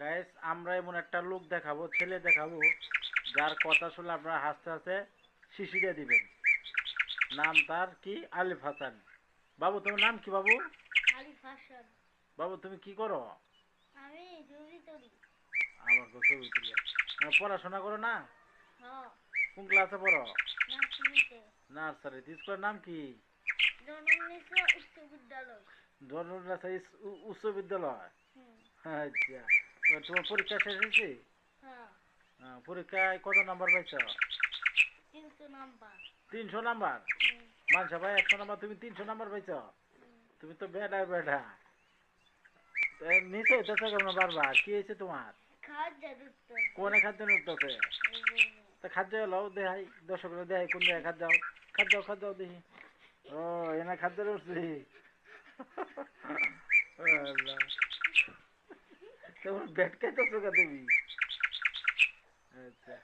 Guys আমরা এমন একটা লোক দেখাবো, ছেলে দেখাবো, যার কথা শুনলে আপনারা হাসতে হাসতে শিশিরে দিবেন। নাম তার কি? আলিফ হাসান। বাবু তোমার নাম কি বাবু? আলিফ হাসান। বাবু তুমি কি করো? আমি জরুরি তরি। আমার ছবি তুলে পড়াশোনা করো না? হ্যাঁ। কোন ক্লাসে পড়ো? নার্সারিতে। নার্সারি। স্কুলের নাম কি? জননীয় উচ্চ বিদ্যালয়। ধর্মনাথ উচ্চ বিদ্যালয়। হুম। আচ্ছা, তোমার পরীক্ষা শেষ হয়েছে? হ্যাঁ। পরীক্ষায় কত নাম্বার পাইছ? 300 নাম্বার। 300 নাম্বার? হুম। মানসা ভাই 100 নাম্বার, তুমি 300 নাম্বার পাইছ? হুম। তুমি তো বেডা বেডা। নিচে হইতেছে কেমন বারবার? কি হয়েছে তোমার? খাদ্য যুক্ত। কোনে খাদ্য উঠতেছে? তা খাদ্য এলো দেখাই, দর্শকরা দেখাই কোন জায়গায় খাদ্য। খাদ্য খাদ্য দেখি। ও এনা খাদ্য উঠছি। তোমার ব্যাট খাইতেছো কা তুমি? আচ্ছা।